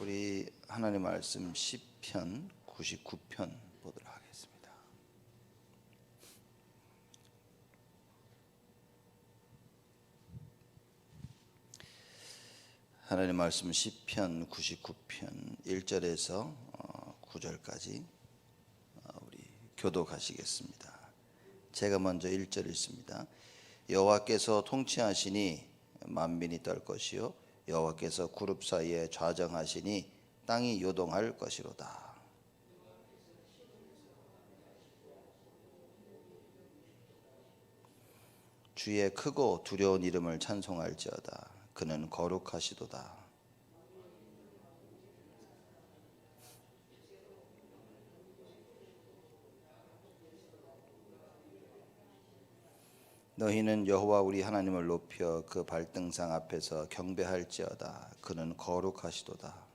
우리 하나님 말씀 시편 99편 보도록 하겠습니다. 하나님 말씀 시편 99편 1절에서 9절까지 우리 교독하시겠습니다. 제가 먼저 1절 읽습니다. 여호와께서 통치하시니 만민이 떨 것이요 여호와께서 그룹 사이에 좌정하시니 땅이 요동할 것이로다. 주의 크고 두려운 이름을 찬송할지어다. 그는 거룩하시도다. 너희는 여호와 우리 하나님을 높여 그 발등상 앞에서 경배할지어다. 그는 거룩하시도다.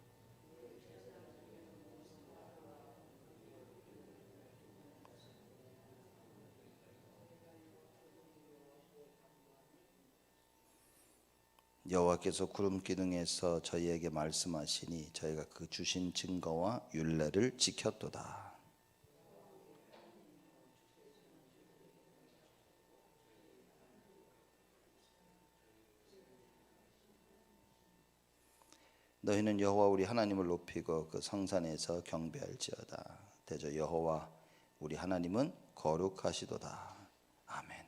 여호와께서 구름 기둥에서 저희에게 말씀하시니 저희가 그 주신 증거와 율례를 지켰도다. 너희는 여호와 우리 하나님을 높이고 그 성산에서 경배할지어다. 대저 여호와 우리 하나님은 거룩하시도다. 아멘.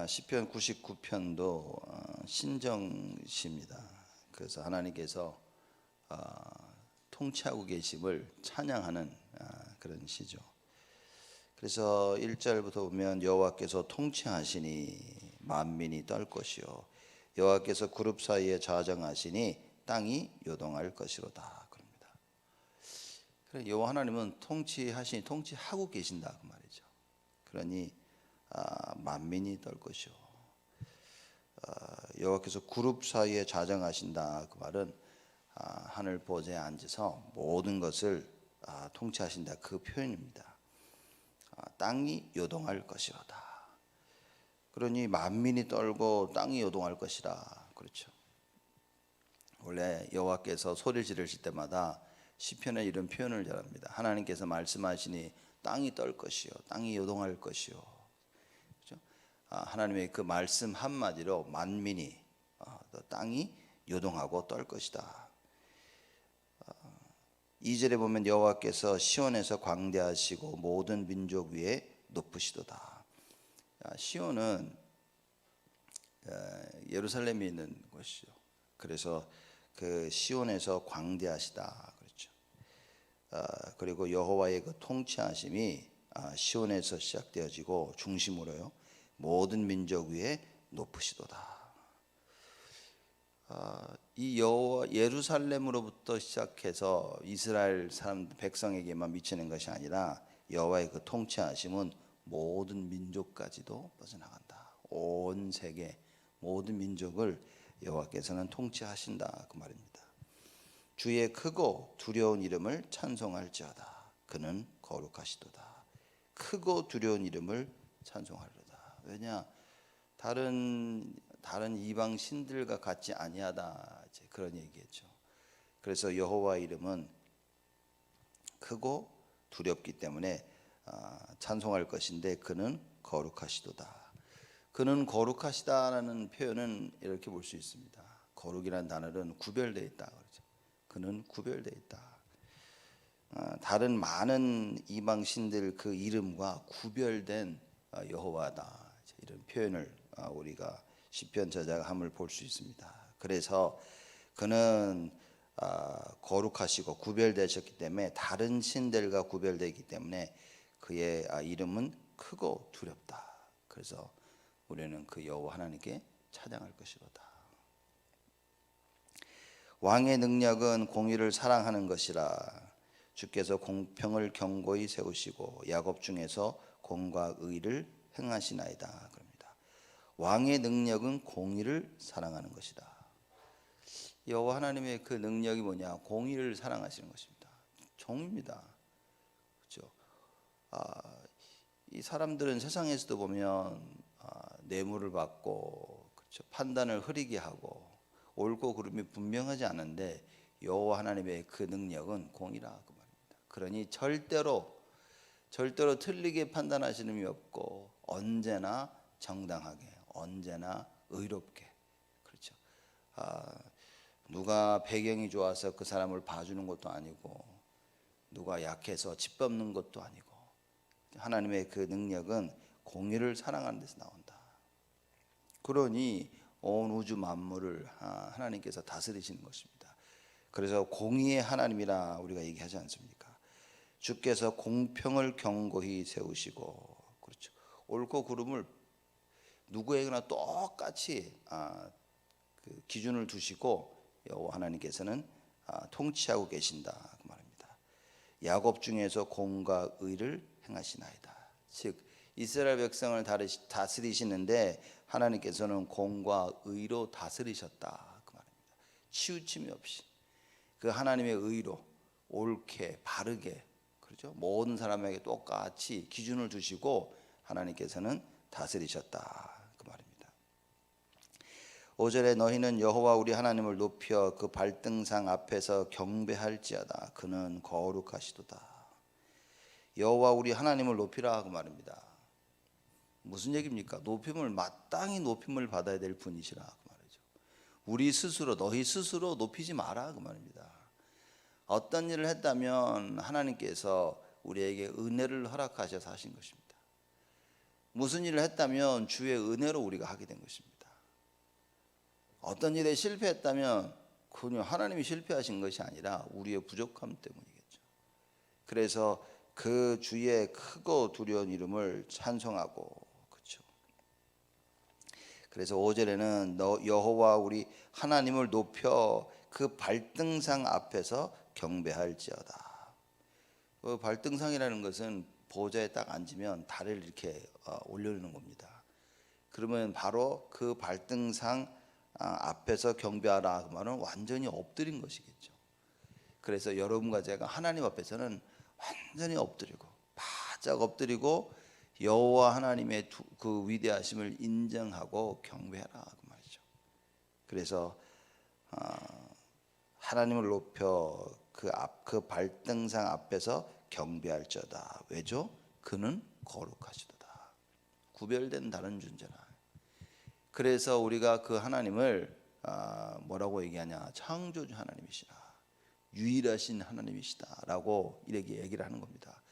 시편 99편도 신정시입니다. 그래서 하나님께서 통치하고 계심을 찬양하는 그런 시죠. 그래서 1절부터 보면 여호와께서 통치하시니 만민이 떨 것이요 여호와께서 그룹 사이에 좌정하시니 땅이 요동할 것이로다. 그럽니다. 그래 여호와 하나님은 통치하고 계신다 그 말이죠. 그러니 만민이 떨 것이요 여호와께서 그룹 사이에 좌정하신다 그 말은 하늘 보좌에 앉아서 모든 것을 통치하신다 그 표현입니다. 땅이 요동할 것이로다. 그러니 만민이 떨고 땅이 요동할 것이라. 그렇죠. 원래 여호와께서 소리를 지르실 때마다 시편에 이런 표현을 잘합니다. 하나님께서 말씀하시니 땅이 떨 것이요 땅이 요동할 것이요. 그렇죠? 하나님의 그 말씀 한마디로 만민이 땅이 요동하고 떨 것이다. 2절에 보면 여호와께서 시온에서 광대하시고 모든 민족 위에 높으시도다. 시온은 예루살렘에 있는 곳이죠. 그래서 그 시온에서 광대하시다 그렇죠. 그리고 여호와의 그 통치하심이 시온에서 시작되어지고 중심으로요 모든 민족 위에 높으시도다. 이 여호와 예루살렘으로부터 시작해서 이스라엘 사람 백성에게만 미치는 것이 아니라 여호와의 그 통치하심은 모든 민족까지도 뻗어나간다. 온 세계 모든 민족을 여호와께서는 통치하신다 그 말입니다. 주의 크고 두려운 이름을 찬송할지어다. 그는 거룩하시도다. 크고 두려운 이름을 찬송하리로다. 왜냐 다른 이방 신들과 같지 아니하다 그런 얘기겠죠. 그래서 여호와 이름은 크고 두렵기 때문에 찬송할 것인데 그는 거룩하시도다. 그는 거룩하시다라는 표현은 이렇게 볼 수 있습니다. 거룩이라는 단어는 구별되어 있다 그러죠. 그는 구별되어 있다. 다른 많은 이방 신들 그 이름과 구별된 여호와다 이런 표현을 우리가 시편 저자가 함을 볼 수 있습니다. 그래서 그는 거룩하시고 구별되셨기 때문에 다른 신들과 구별되기 때문에 그의 이름은 크고 두렵다. 그래서 우리는 그 여호와 하나님께 찬양할 것이로다. 왕의 능력은 공의를 사랑하는 것이라. 주께서 공평을 견고히 세우시고 야곱 중에서 공과 의를 행하시나이다. 그럽니다. 왕의 능력은 공의를 사랑하는 것이다. 여호와 하나님의 그 능력이 뭐냐? 공의를 사랑하시는 것입니다. 종입니다. 그렇죠? 이 사람들은 세상에서도 보면 뇌물을 받고 그렇죠? 판단을 흐리게 하고 옳고 그름이 분명하지 않은데 여호와 하나님의 그 능력은 공이라 그 말입니다. 그러니 절대로 틀리게 판단하시는 이 없고 언제나 정당하게, 언제나 의롭게. 그렇죠. 누가 배경이 좋아서 그 사람을 봐주는 것도 아니고, 누가 약해서 짓밟는 것도 아니고, 하나님의 그 능력은 공의를 사랑하는 데서 나온다. 그러니 온 우주 만물을 하나님께서 다스리시는 것입니다. 그래서 공의의 하나님이라 우리가 얘기하지 않습니까? 주께서 공평을 견고히 세우시고, 그렇죠. 옳고 그름을 누구에게나 똑같이 그 기준을 두시고 여호와 하나님께서는 통치하고 계신다 그 말입니다. 야곱 중에서 공과 의를 행하시나이다. 즉 이스라엘 백성을 다스리시는데 하나님께서는 공과 의로 다스리셨다 그 말입니다. 치우침이 없이 그 하나님의 의로 옳게 바르게, 그렇죠? 모든 사람에게 똑같이 기준을 두시고 하나님께서는 다스리셨다 그 말입니다. 5절에 너희는 여호와 우리 하나님을 높여 그 발등상 앞에서 경배할지어다. 그는 거룩하시도다. 여호와 우리 하나님을 높이라 그 말입니다. 무슨 얘기입니까? 마땅히 높임을 받아야 될 분이시라 그 말이죠. 우리 스스로, 너희 스스로 높이지 마라 그 말입니다. 어떤 일을 했다면 하나님께서 우리에게 은혜를 허락하셔서 하신 것입니다. 무슨 일을 했다면 주의 은혜로 우리가 하게 된 것입니다. 어떤 일에 실패했다면 그냥 하나님이 실패하신 것이 아니라 우리의 부족함 때문이겠죠. 그래서 그 주의 크고 두려운 이름을 찬송하고, 그렇죠. 그래서 5절에는 여호와 우리 하나님을 높여 그 발등상 앞에서 경배할지어다. 그 발등상이라는 것은 보좌에 딱 앉으면 다리를 이렇게 올려놓는 겁니다. 그러면 바로 그 발등상 앞에서 경배하라 그 말은 완전히 엎드린 것이겠죠. 그래서 여러분과 제가 하나님 앞에서는 완전히 엎드리고, 바짝 엎드리고 여호와 하나님의 그 위대하심을 인정하고 경배하라 그 말이죠. 그래서 하나님을 높여 그 발등상 앞에서 경배할지어다. 왜죠? 그는 거룩하시도다. 구별된 다른 존재라. 그래서 우리가 그 하나님을 뭐라고 얘기하냐? 창조주 하나님이시라, 유일하신 하나님이시다라고 이렇게 얘기를 하는 겁니다.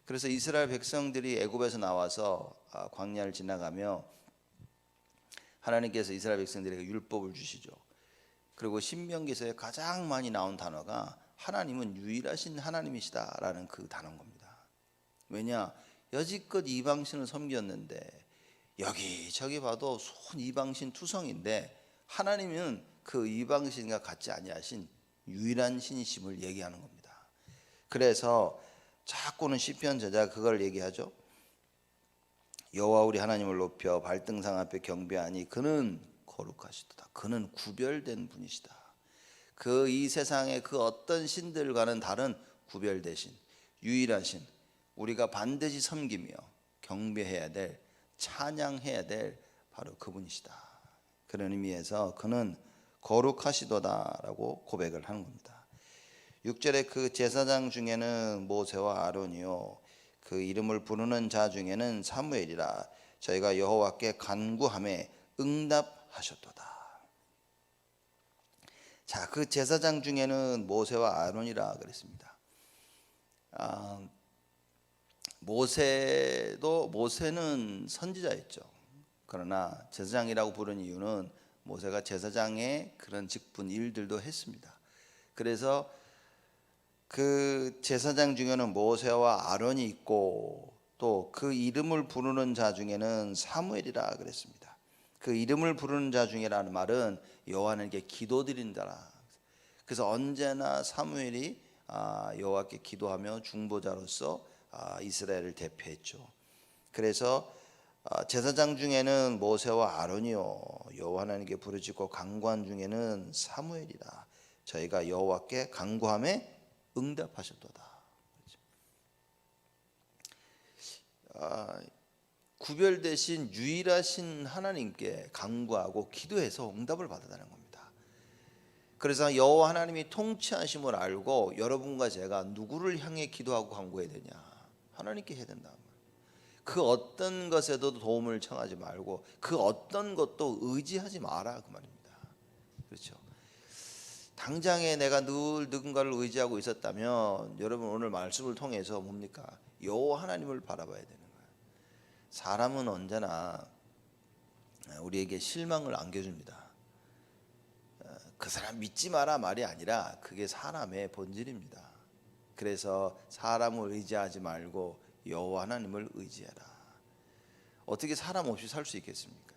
그래서 이스라엘 백성들이 애굽에서 나와서 광야를 지나가며 하나님께서 이스라엘 백성들에게 율법을 주시죠. 그리고 신명기서에 가장 많이 나온 단어가 하나님은 유일하신 하나님이시다라는 그 단어인 겁니다. 왜냐? 여지껏 이방신을 섬겼는데 여기저기 봐도 손 이방신 투성인데 하나님은 그 이방신과 같지 아니하신 유일한 신이심을 얘기하는 겁니다. 그래서 자꾸는 시편 저자가 그걸 얘기하죠. 여호와 우리 하나님을 높여 발등상 앞에 경배하니 그는 거룩하시도다. 그는 구별된 분이시다. 그 이 세상의 그 어떤 신들과는 다른 구별되신 유일하신, 우리가 반드시 섬기며 경배해야 될, 찬양해야 될 바로 그분이시다. 그런 의미에서 그는 거룩하시도다라고 고백을 하는 겁니다. 6절에 그 제사장 중에는 모세와 아론이요 그 이름을 부르는 자 중에는 사무엘이라. 저희가 여호와께 간구함에 응답하셨도다. 자, 그 제사장 중에는 모세와 아론이라 그랬습니다. 모세는 선지자였죠. 그러나 제사장이라고 부른 이유는 모세가 제사장의 그런 직분 일들도 했습니다. 그래서 그 제사장 중에는 모세와 아론이 있고 또 그 이름을 부르는 자 중에는 사무엘이라 그랬습니다. 그 이름을 부르는 자 중이라는 말은 여호와에게 기도드린다라. 그래서 언제나 사무엘이 여호와께 기도하며 중보자로서 이스라엘을 대표했죠. 그래서 제사장 중에는 모세와 아론이요 여호와 하나님께 부르짖고 간구한 중에는 사무엘이라. 저희가 여호와께 간구함에 응답하셨도다. 구별되신 유일하신 하나님께 간구하고 기도해서 응답을 받았다는 겁니다. 그래서 여호와 하나님이 통치하심을 알고 여러분과 제가 누구를 향해 기도하고 간구해야 되냐? 하나님께 해야 된다. 그 어떤 것에도 도움을 청하지 말고 그 어떤 것도 의지하지 마라 그 말입니다. 그렇죠? 당장에 내가 늘 누군가를 의지하고 있었다면 여러분 오늘 말씀을 통해서 뭡니까? 여호와 하나님을 바라봐야 되는 거예요. 사람은 언제나 우리에게 실망을 안겨줍니다. 그 사람 믿지 마라 말이 아니라 그게 사람의 본질입니다. 그래서 사람을 의지하지 말고 여호와 하나님을 의지해라. 어떻게 사람 없이 살 수 있겠습니까?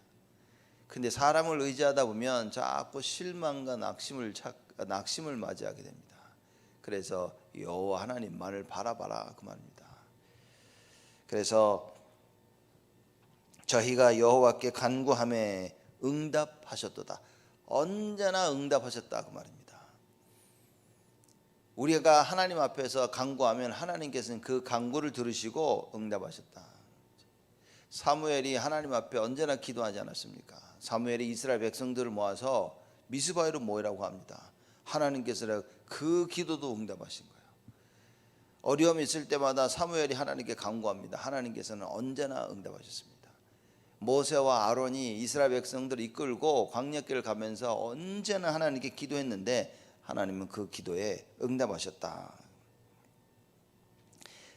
근데 사람을 의지하다 보면 자꾸 실망과 낙심을 맞이하게 됩니다. 그래서 여호와 하나님만을 바라봐라 그 말입니다. 그래서 저희가 여호와께 간구함에 응답하셨도다. 언제나 응답하셨다 그 말입니다. 우리가 하나님 앞에서 간구하면 하나님께서는 그 간구를 들으시고 응답하셨다. 사무엘이 하나님 앞에 언제나 기도하지 않았습니까? 사무엘이 이스라엘 백성들을 모아서 미스바에로 모이라고 합니다. 하나님께서 그 기도도 응답하신 거예요. 어려움이 있을 때마다 사무엘이 하나님께 간구합니다. 하나님께서는 언제나 응답하셨습니다. 모세와 아론이 이스라엘 백성들을 이끌고 광야길을 가면서 언제나 하나님께 기도했는데 하나님은 그 기도에 응답하셨다.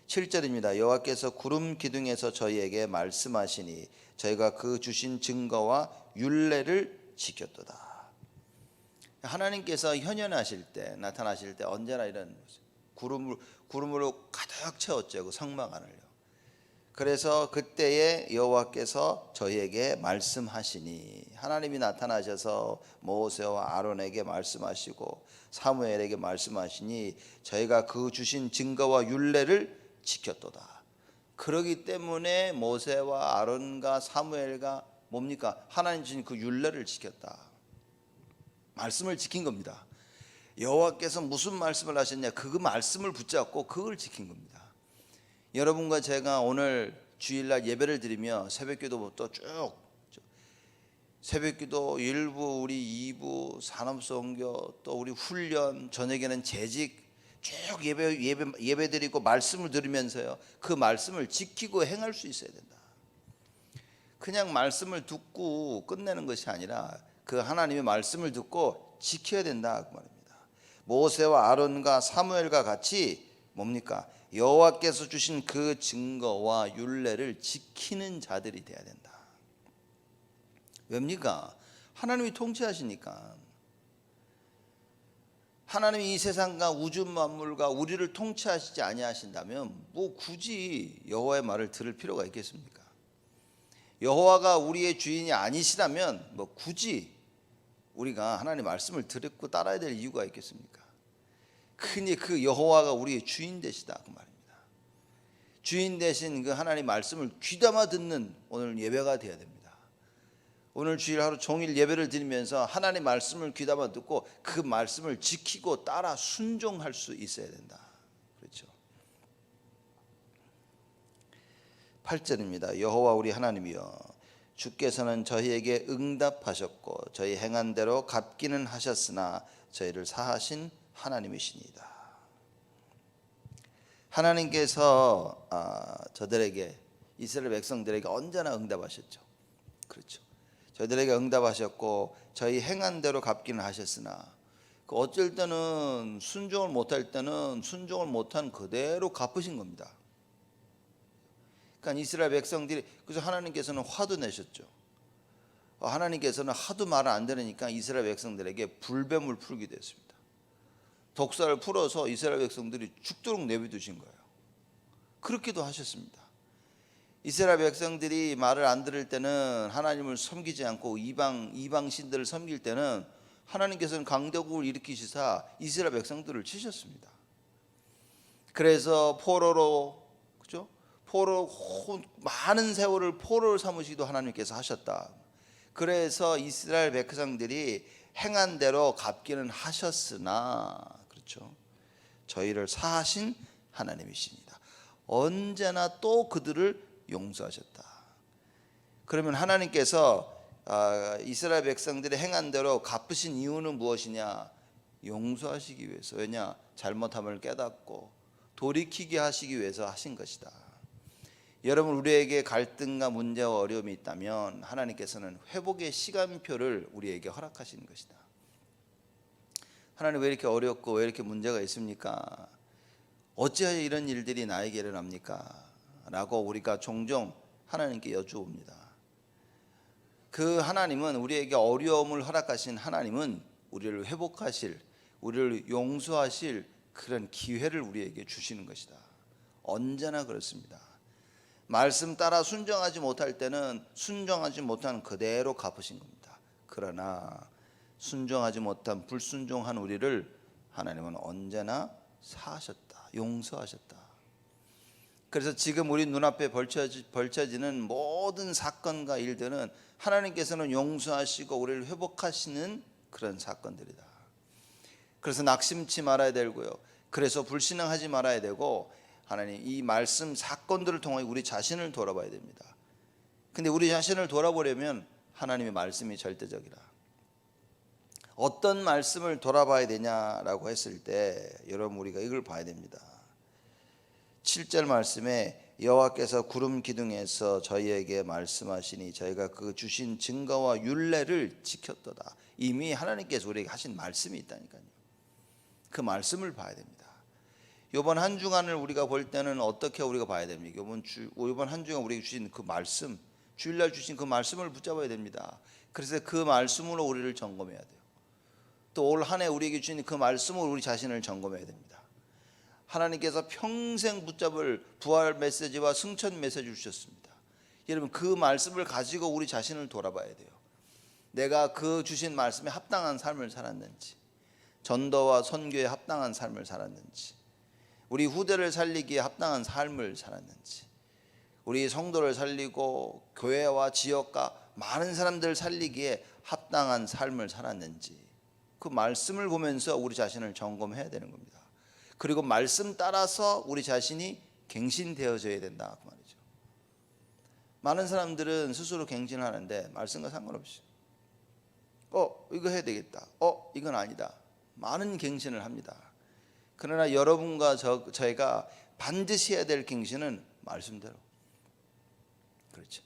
7절입니다. 여호와께서 구름 기둥에서 저희에게 말씀하시니 저희가 그 주신 증거와 율례를 지켰도다. 하나님께서 현현하실 때 나타나실 때 언제나 이런 구름으로 가득 채웠죠. 그 성막 안을요. 그래서 그때에 여호와께서 저희에게 말씀하시니 하나님이 나타나셔서 모세와 아론에게 말씀하시고 사무엘에게 말씀하시니 저희가 그 주신 증거와 율례를 지켰도다. 그러기 때문에 모세와 아론과 사무엘과 뭡니까? 하나님 주신 그 율례를 지켰다. 말씀을 지킨 겁니다. 여호와께서 무슨 말씀을 하셨냐? 그 말씀을 붙잡고 그걸 지킨 겁니다. 여러분과 제가 오늘 주일날 예배를 드리며 새벽기도부터 쭉 새벽기도 1부, 우리 2부, 산업선교, 또 우리 훈련, 저녁에는 재직 쭉 예배 드리고 말씀을 들으면서요. 그 말씀을 지키고 행할 수 있어야 된다. 그냥 말씀을 듣고 끝내는 것이 아니라 그 하나님의 말씀을 듣고 지켜야 된다 그 말입니다. 모세와 아론과 사무엘과 같이 뭡니까? 여호와께서 주신 그 증거와 율례를 지키는 자들이 돼야 된다. 왜입니까? 하나님이 통치하시니까. 하나님이 이 세상과 우주 만물과 우리를 통치하시지 아니하신다면 뭐 굳이 여호와의 말을 들을 필요가 있겠습니까? 여호와가 우리의 주인이 아니시라면 뭐 굳이 우리가 하나님의 말씀을 듣고 따라야 될 이유가 있겠습니까? 흔히 그 여호와가 우리의 주인 되시다 그 말입니다. 주인 되신 그 하나님의 말씀을 귀담아 듣는 오늘 예배가 되어야 됩니다. 오늘 주일 하루 종일 예배를 드리면서 하나님의 말씀을 귀담아 듣고 그 말씀을 지키고 따라 순종할 수 있어야 된다. 그렇죠? 8절입니다. 여호와 우리 하나님이여 주께서는 저희에게 응답하셨고 저희 행한 대로 갚기는 하셨으나 저희를 사하신 하나님이시니이다. 하나님께서 저들에게 이스라엘 백성들에게 언제나 응답하셨죠. 그렇죠. 저희들에게 응답하셨고 저희 행한 대로 갚기는 하셨으나 어쩔 때는 순종을 못할 때는 순종을 못한 그대로 갚으신 겁니다. 그러니까 이스라엘 백성들이 그래서 하나님께서는 화도 내셨죠. 하나님께서는 하도 말을 안 들으니까 이스라엘 백성들에게 불뱀을 풀기도 했습니다. 독사를 풀어서 이스라엘 백성들이 죽도록 내비두신 거예요. 그렇게도 하셨습니다. 이스라엘 백성들이 말을 안 들을 때는 하나님을 섬기지 않고 이방 신들을 섬길 때는 하나님께서는 강대국을 일으키시사 이스라엘 백성들을 치셨습니다. 그래서 포로로 그죠? 많은 세월을 포로를 삼으시기도 하나님께서 하셨다. 그래서 이스라엘 백성들이 행한 대로 갚기는 하셨으나 그렇죠. 저희를 사하신 하나님이십니다. 언제나 또 그들을 용서하셨다. 그러면 하나님께서 이스라엘 백성들이 행한 대로 갚으신 이유는 무엇이냐? 용서하시기 위해서. 왜냐? 잘못함을 깨닫고 돌이키게 하시기 위해서 하신 것이다. 여러분, 우리에게 갈등과 문제와 어려움이 있다면 하나님께서는 회복의 시간표를 우리에게 허락하시는 것이다. 하나님, 왜 이렇게 어렵고 왜 이렇게 문제가 있습니까? 어찌하여 이런 일들이 나에게 일어납니까? 라고 우리가 종종 하나님께 여쭈옵니다. 그 하나님은, 우리에게 어려움을 허락하신 하나님은 우리를 회복하실, 우리를 용서하실 그런 기회를 우리에게 주시는 것이다. 언제나 그렇습니다. 말씀 따라 순종하지 못할 때는 순종하지 못한 그대로 갚으신 겁니다. 그러나 순종하지 못한 불순종한 우리를 하나님은 언제나 사하셨다, 용서하셨다. 그래서 지금 우리 눈앞에 벌쳐지는 모든 사건과 일들은 하나님께서는 용서하시고 우리를 회복하시는 그런 사건들이다. 그래서 낙심치 말아야 되고요, 그래서 불신앙하지 말아야 되고, 하나님, 이 말씀 사건들을 통해 우리 자신을 돌아봐야 됩니다. 근데 우리 자신을 돌아보려면 하나님의 말씀이 절대적이라. 어떤 말씀을 돌아봐야 되냐라고 했을 때 여러분, 우리가 이걸 봐야 됩니다. 7절 말씀에 여호와께서 구름 기둥에서 저희에게 말씀하시니 저희가 그 주신 증거와 율례를 지켰도다. 이미 하나님께서 우리에게 하신 말씀이 있다니까요. 그 말씀을 봐야 됩니다. 이번 한 주간을 우리가 볼 때는 어떻게 우리가 봐야 됩니까? 이번 한 주간 우리에게 주신 그 말씀, 주일날 주신 그 말씀을 붙잡아야 됩니다. 그래서 그 말씀으로 우리를 점검해야 돼요. 또 올 한 해 우리에게 주신 그 말씀으로 우리 자신을 점검해야 됩니다. 하나님께서 평생 붙잡을 부활 메시지와 승천 메시지를 주셨습니다. 여러분, 그 말씀을 가지고 우리 자신을 돌아봐야 돼요. 내가 그 주신 말씀에 합당한 삶을 살았는지, 전도와 선교에 합당한 삶을 살았는지, 우리 후대를 살리기에 합당한 삶을 살았는지, 우리 성도를 살리고 교회와 지역과 많은 사람들을 살리기에 합당한 삶을 살았는지, 그 말씀을 보면서 우리 자신을 점검해야 되는 겁니다. 그리고 말씀 따라서 우리 자신이 갱신되어져야 된다 그 말이죠. 많은 사람들은 스스로 갱신하는데 말씀과 상관없이 이거 해야 되겠다, 이건 아니다, 많은 갱신을 합니다. 그러나 여러분과 저희가 반드시 해야 될 갱신은 말씀대로. 그렇죠.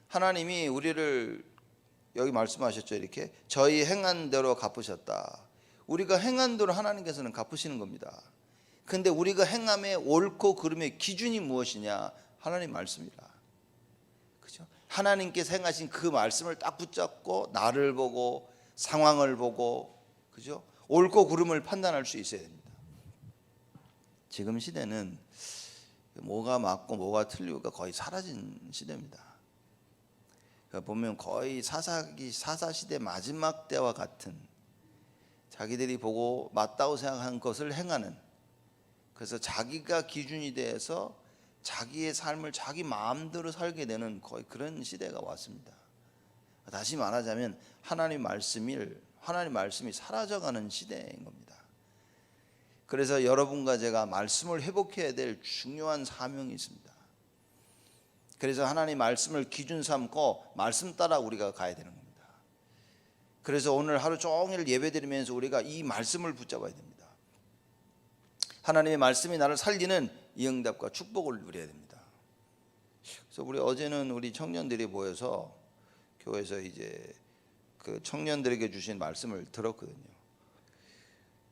하나님이 우리를 여기 말씀하셨죠. 이렇게 저희 행한 대로 갚으셨다. 우리가 행한 대로 하나님께서는 갚으시는 겁니다. 근데 우리가 행함의 옳고 그름의 기준이 무엇이냐? 하나님 말씀이라. 그죠? 하나님께서 행하신 그 말씀을 딱 붙잡고 나를 보고 상황을 보고, 그죠? 옳고 그름을 판단할 수 있어야 됩니다. 지금 시대는 뭐가 맞고 뭐가 틀리고가 거의 사라진 시대입니다. 보면 거의 사사시대 마지막 때와 같은, 자기들이 보고 맞다고 생각한 것을 행하는, 그래서 자기가 기준이 돼서 자기의 삶을 자기 마음대로 살게 되는 거의 그런 시대가 왔습니다. 다시 말하자면 하나님 말씀이 사라져가는 시대인 겁니다. 그래서 여러분과 제가 말씀을 회복해야 될 중요한 사명이 있습니다. 그래서 하나님 말씀을 기준 삼고 말씀 따라 우리가 가야 되는 겁니다. 그래서 오늘 하루 종일 예배드리면서 우리가 이 말씀을 붙잡아야 됩니다. 하나님의 말씀이 나를 살리는 이 응답과 축복을 누려야 됩니다. 그래서 어제는 우리 청년들이 모여서 교회에서 이제 그 청년들에게 주신 말씀을 들었거든요.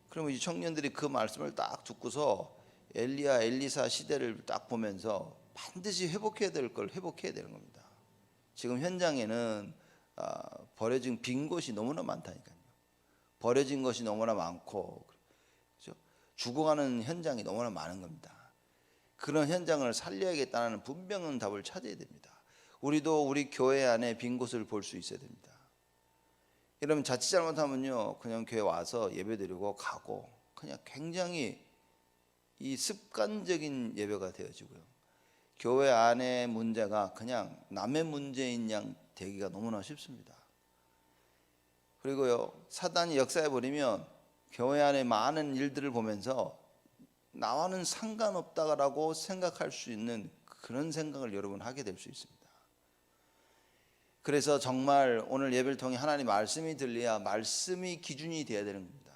그러면 이 청년들이 그 말씀을 딱 듣고서 엘리야 엘리사 시대를 딱 보면서 반드시 회복해야 될 걸 회복해야 되는 겁니다. 지금 현장에는 버려진 빈 곳이 너무나 많다니까요. 버려진 것이 너무나 많고, 그렇죠? 죽어가는 현장이 너무나 많은 겁니다. 그런 현장을 살려야겠다는 분명한 답을 찾아야 됩니다. 우리도 우리 교회 안에 빈 곳을 볼 수 있어야 됩니다. 여러분, 자칫 잘못하면요, 그냥 교회 와서 예배드리고 가고, 그냥 굉장히 이 습관적인 예배가 되어지고요, 교회 안의 문제가 그냥 남의 문제인 양 되기가 너무나 쉽습니다. 그리고요, 사단이 역사해 버리면 교회 안에 많은 일들을 보면서 나와는 상관없다라고 생각할 수 있는 그런 생각을 여러분 하게 될 수 있습니다. 그래서 정말 오늘 예배를 통해 하나님 말씀이 들려야 말씀이 기준이 되어야 되는 겁니다.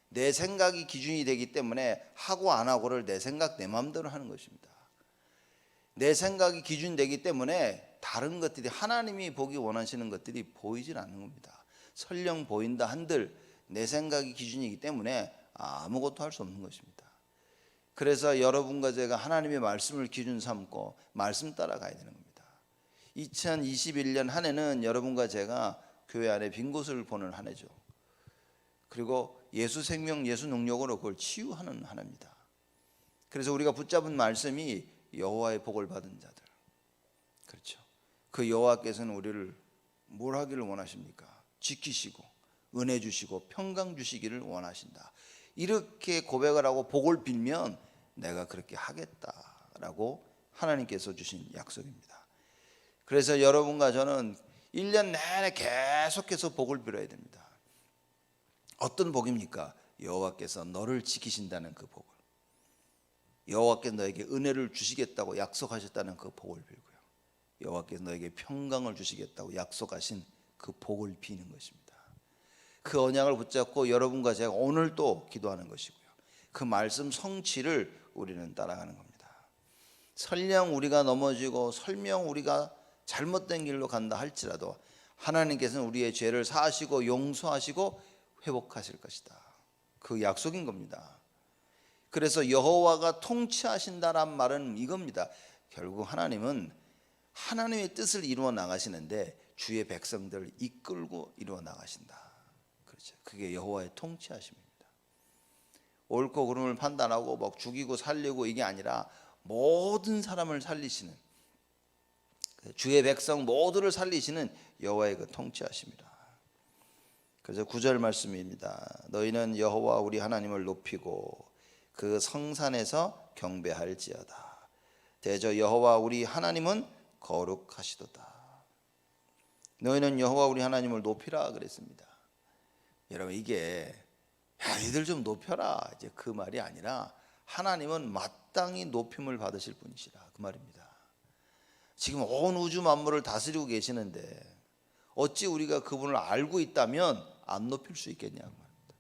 내 생각이 기준이 되기 때문에 하고 안 하고를 내 생각 내 마음대로 하는 것입니다. 내 생각이 기준되기 때문에 다른 것들이 하나님이 보기 원하시는 것들이 보이질 않는 겁니다. 설령 보인다 한들 내 생각이 기준이기 때문에 아무것도 할 수 없는 것입니다. 그래서 여러분과 제가 하나님의 말씀을 기준 삼고 말씀 따라가야 되는 겁니다. 2021년 한 해는 여러분과 제가 교회 안에 빈 곳을 보는 한 해죠. 그리고 예수 생명 예수 능력으로 그걸 치유하는 한 해입니다. 그래서 우리가 붙잡은 말씀이 여호와의 복을 받은 자들, 그렇죠. 그 여호와께서는 우리를 뭘 하기를 원하십니까? 지키시고 은혜 주시고 평강 주시기를 원하신다. 이렇게 고백을 하고 복을 빌면 내가 그렇게 하겠다라고 하나님께서 주신 약속입니다. 그래서 여러분과 저는 1년 내내 계속해서 복을 빌어야 됩니다. 어떤 복입니까? 여호와께서 너를 지키신다는 그 복을, 여호와께서 너에게 은혜를 주시겠다고 약속하셨다는 그 복을 빌고요, 여호와께서 너에게 평강을 주시겠다고 약속하신 그 복을 비는 것입니다. 그 언약을 붙잡고 여러분과 제가 오늘 또 기도하는 것이고요, 그 말씀 성취를 우리는 따라가는 겁니다. 설령 우리가 넘어지고 설령 우리가 잘못된 길로 간다 할지라도 하나님께서는 우리의 죄를 사하시고 용서하시고 회복하실 것이다. 그 약속인 겁니다. 그래서 여호와가 통치하신다란 말은 이겁니다. 결국 하나님은 하나님의 뜻을 이루어 나가시는데 주의 백성들을 이끌고 이루어 나가신다. 그렇죠. 그게 여호와의 통치하심입니다. 옳고 그름을 판단하고 뭐 죽이고 살리고 이게 아니라 모든 사람을 살리시는, 주의 백성 모두를 살리시는 여호와의 그 통치하심이라. 그래서 9절 말씀입니다. 너희는 여호와 우리 하나님을 높이고 그 성산에서 경배할지어다. 대저 여호와 우리 하나님은 거룩하시도다. 너희는 여호와 우리 하나님을 높이라 그랬습니다. 여러분, 이게 야, 이들 좀 높여라 이제 그 말이 아니라 하나님은 마땅히 높임을 받으실 분이시라 그 말입니다. 지금 온 우주 만물을 다스리고 계시는데 어찌 우리가 그분을 알고 있다면 안 높일 수 있겠냐고 말입니다.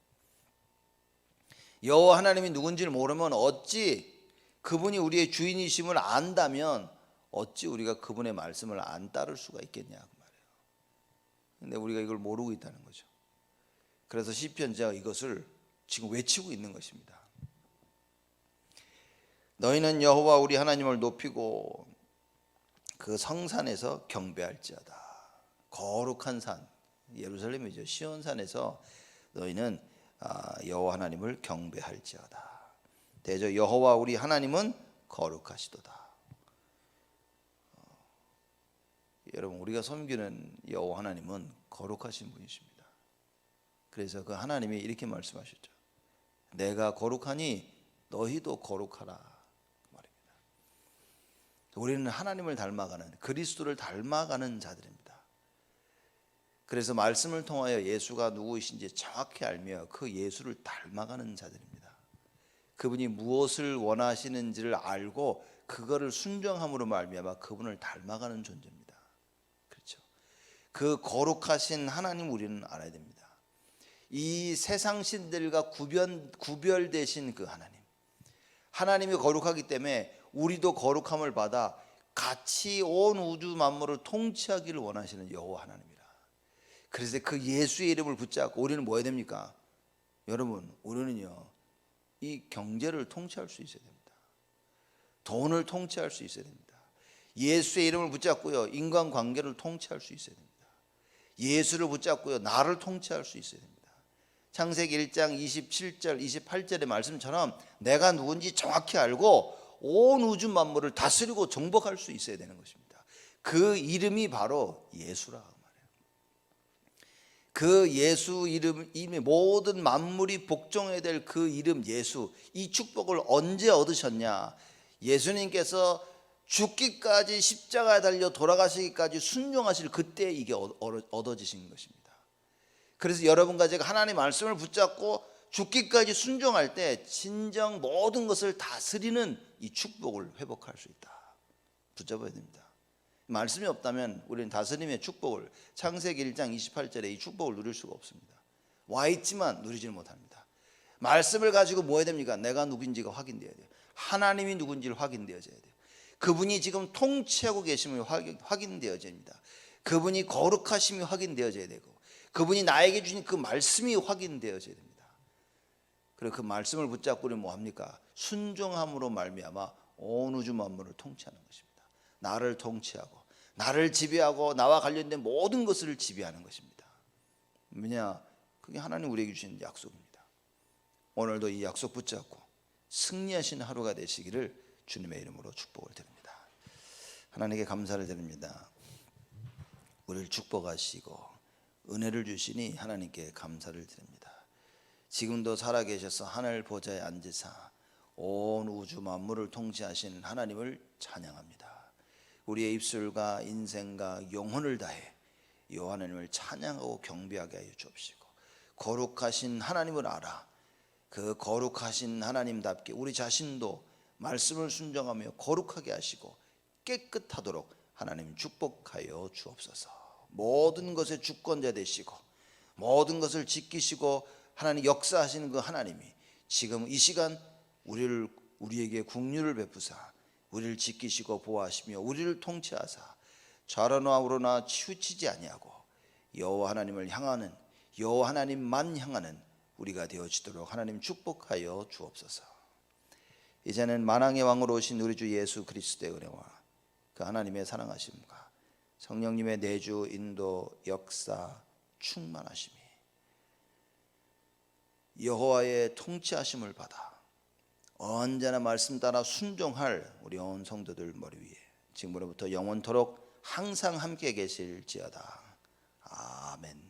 여호와 하나님이 누군지를 모르면 어찌, 그분이 우리의 주인이심을 안다면 어찌 우리가 그분의 말씀을 안 따를 수가 있겠냐고 말이에요. 근데 우리가 이걸 모르고 있다는 거죠. 그래서 시편자가 이것을 지금 외치고 있는 것입니다. 너희는 여호와 우리 하나님을 높이고 그 성산에서 경배할지어다. 거룩한 산, 예루살렘이죠. 시온산에서 너희는 여호와 하나님을 경배할지어다. 대저 여호와 우리 하나님은 거룩하시도다. 여러분, 우리가 섬기는 여호와 하나님은 거룩하신 분이십니다. 그래서 그 하나님이 이렇게 말씀하셨죠. 내가 거룩하니 너희도 거룩하라 말입니다. 우리는 하나님을 닮아가는, 그리스도를 닮아가는 자들입니다. 그래서 말씀을 통하여 예수가 누구이신지 정확히 알며 그 예수를 닮아가는 자들입니다. 그분이 무엇을 원하시는지를 알고 그거를 순종함으로 말미암아 그분을 닮아가는 존재입니다. 그렇죠. 그 거룩하신 하나님 우리는 알아야 됩니다. 이 세상 신들과 구별되신 그 하나님이 거룩하기 때문에 우리도 거룩함을 받아 같이 온 우주 만물을 통치하기를 원하시는 여호와 하나님이라. 그래서 그 예수의 이름을 붙잡고 우리는 뭐 해야 됩니까? 여러분, 우리는요 이 경제를 통치할 수 있어야 됩니다. 돈을 통치할 수 있어야 됩니다. 예수의 이름을 붙잡고요 인간관계를 통치할 수 있어야 됩니다. 예수를 붙잡고요 나를 통치할 수 있어야 됩니다. 창세기 1장 27절 28절의 말씀처럼 내가 누군지 정확히 알고 온 우주 만물을 다스리고 정복할 수 있어야 되는 것입니다. 그 이름이 바로 예수라 말이에요. 그 예수 이름이 모든 만물이 복종해야 될 그 이름 예수, 이 축복을 언제 얻으셨냐? 예수님께서 죽기까지 십자가에 달려 돌아가시기까지 순종하실 그때 이게 얻어지신 것입니다. 그래서 여러분과 제가 하나님의 말씀을 붙잡고 죽기까지 순종할 때 진정 모든 것을 다스리는 이 축복을 회복할 수 있다. 붙잡아야 됩니다. 말씀이 없다면 우리는 다스림의 축복을, 창세기 1장 28절에 이 축복을 누릴 수가 없습니다. 와 있지만 누리질 못합니다. 말씀을 가지고 뭐 해야 됩니까? 내가 누군지가 확인돼야 돼요. 하나님이 누군지를 확인되어져야 돼요. 그분이 지금 통치하고 계심을 확인되어져야 됩니다. 그분이 거룩하심이 확인되어져야 되고, 그분이 나에게 주신 그 말씀이 확인되어져야 됩니다. 그리고 그 말씀을 붙잡고 우리는 뭐합니까? 순종함으로 말미암아 온 우주 만물을 통치하는 것입니다. 나를 통치하고 나를 지배하고 나와 관련된 모든 것을 지배하는 것입니다. 왜냐? 그게 하나님 우리에게 주신 약속입니다. 오늘도 이 약속 붙잡고 승리하신 하루가 되시기를 주님의 이름으로 축복을 드립니다. 하나님께 감사를 드립니다. 우리를 축복하시고 은혜를 주시니 하나님께 감사를 드립니다. 지금도 살아계셔서 하늘 보좌에 앉으사 온 우주 만물을 통치하신 하나님을 찬양합니다. 우리의 입술과 인생과 영혼을 다해 이 하나님을 찬양하고 경배하게 하여 주옵시고, 거룩하신 하나님을 알아 그 거룩하신 하나님답게 우리 자신도 말씀을 순종하며 거룩하게 하시고 깨끗하도록 하나님 축복하여 주옵소서. 모든 것의 주권자 되시고 모든 것을 지키시고 하나님 역사하시는 그 하나님이 지금 이 시간 우리에게 국류를 베푸사 우리를 지키시고 보호하시며 우리를 통치하사 좌로나 우로나 치우치지 아니하고 여호와 하나님을 향하는, 여호와 하나님만 향하는 우리가 되어지도록 하나님 축복하여 주옵소서. 이제는 만왕의 왕으로 오신 우리 주 예수 그리스도의 은혜와 그 하나님의 사랑하심과 성령님의 내주 인도 역사 충만하심이 여호와의 통치하심을 받아 언제나 말씀 따라 순종할 우리 온 성도들 머리 위에 지금부로부터 영원토록 항상 함께 계실지어다. 아멘.